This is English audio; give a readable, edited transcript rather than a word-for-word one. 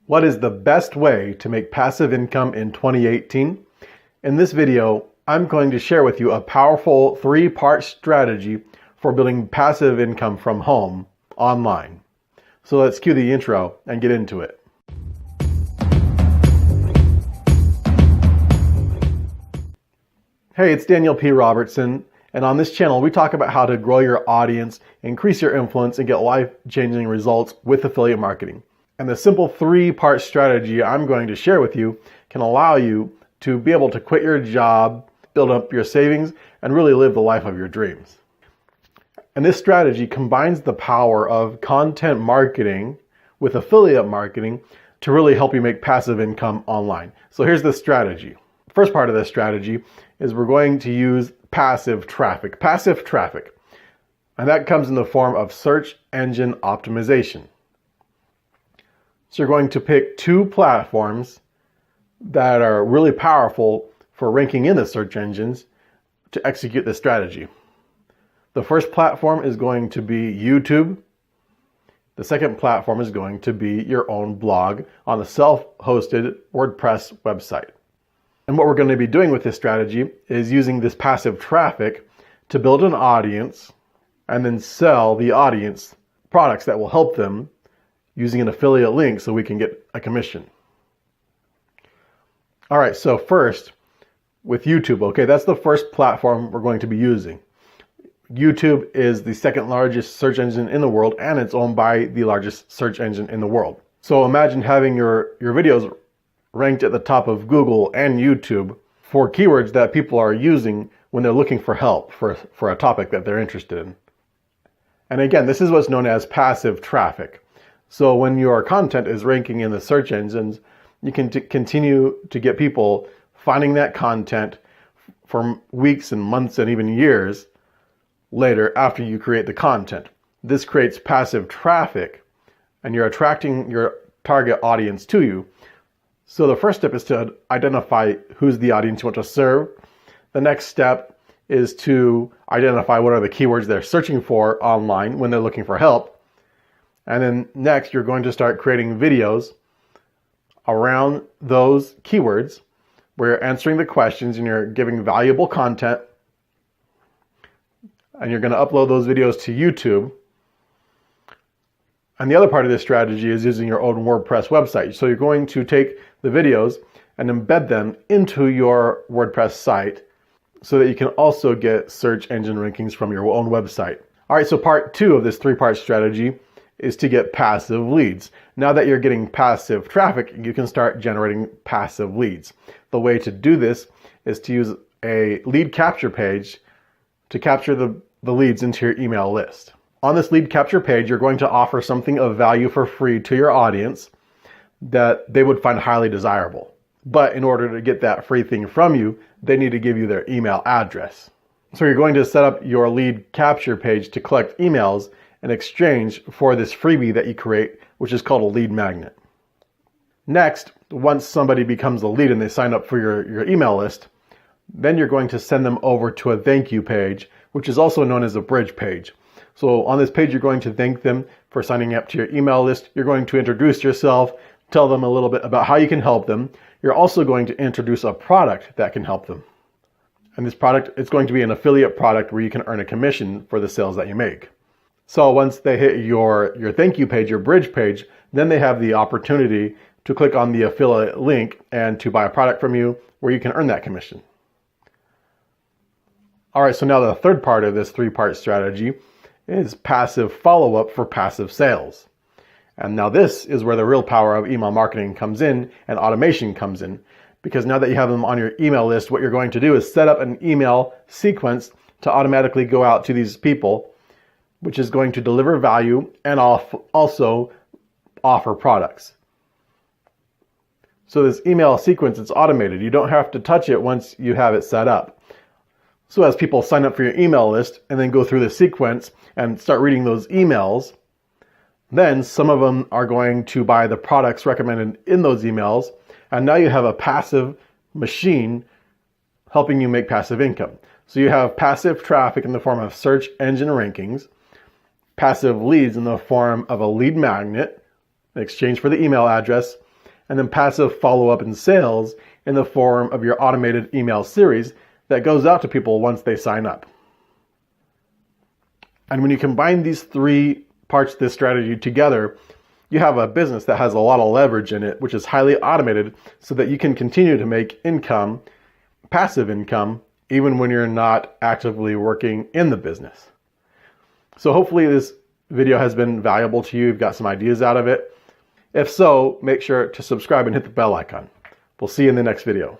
What is the best way to make passive income in 2018? In this video, I'm going to share with you a powerful 3-part strategy for building passive income from home online. So let's cue the intro and get into it. Hey, it's Daniel P. Robertson, and on this channel we talk about how to grow your audience, increase your influence, and get life-changing results with affiliate marketing. And the simple 3-part strategy I'm going to share with you can allow you to be able to quit your job, build up your savings, and really live the life of your dreams. And this strategy combines the power of content marketing with affiliate marketing to really help you make passive income online. So here's the strategy. The first part of this strategy is we're going to use passive traffic. Passive traffic. And that comes in the form of search engine optimization. So you're going to pick 2 platforms that are really powerful for ranking in the search engines to execute this strategy. The first platform is going to be YouTube. The second platform is going to be your own blog on a self-hosted WordPress website. And what we're going to be doing with this strategy is using this passive traffic to build an audience and then sell the audience products that will help them using an affiliate link so we can get a commission. All right, so first with YouTube, okay, that's the first platform we're going to be using. YouTube is the second largest search engine in the world, and it's owned by the largest search engine in the world. So imagine having your videos ranked at the top of Google and YouTube for keywords that people are using when they're looking for help for a topic that they're interested in. And again, this is what's known as passive traffic. So when your content is ranking in the search engines, you can continue to get people finding that content for weeks and months and even years later after you create the content. This creates passive traffic, and you're attracting your target audience to you. So the first step is to identify who's the audience you want to serve. The next step is to identify what are the keywords they're searching for online when they're looking for help. And then next, you're going to start creating videos around those keywords where you're answering the questions and you're giving valuable content. And you're going to upload those videos to YouTube. And the other part of this strategy is using your own WordPress website. So you're going to take the videos and embed them into your WordPress site so that you can also get search engine rankings from your own website. All right, so part 2 of this 3-part strategy is to get passive leads. Now that you're getting passive traffic, you can start generating passive leads. The way to do this is to use a lead capture page to capture the leads into your email list. On this lead capture page, you're going to offer something of value for free to your audience that they would find highly desirable. But in order to get that free thing from you, they need to give you their email address. So you're going to set up your lead capture page to collect emails in exchange for this freebie that you create, which is called a lead magnet. Next, once somebody becomes a lead and they sign up for your email list, then you're going to send them over to a thank you page, which is also known as a bridge page. So on this page, you're going to thank them for signing up to your email list. You're going to introduce yourself, tell them a little bit about how you can help them. You're also going to introduce a product that can help them. And this product, it's going to be an affiliate product where you can earn a commission for the sales that you make. So once they hit your thank you page, your bridge page, then they have the opportunity to click on the affiliate link and to buy a product from you where you can earn that commission. All right, so now the third part of this 3-part strategy is passive follow-up for passive sales. And now this is where the real power of email marketing comes in and automation comes in. Because now that you have them on your email list, what you're going to do is set up an email sequence to automatically go out to these people, which is going to deliver value and also offer products. So this email sequence, it's automated. You don't have to touch it once you have it set up. So as people sign up for your email list and then go through the sequence and start reading those emails, then some of them are going to buy the products recommended in those emails. And now you have a passive machine helping you make passive income. So you have passive traffic in the form of search engine rankings, passive leads in the form of a lead magnet in exchange for the email address, and then passive follow-up and sales in the form of your automated email series that goes out to people once they sign up. And when you combine these three parts of this strategy together, you have a business that has a lot of leverage in it, which is highly automated so that you can continue to make income, passive income, even when you're not actively working in the business. So hopefully this video has been valuable to you. You've got some ideas out of it. If so, make sure to subscribe and hit the bell icon. We'll see you in the next video.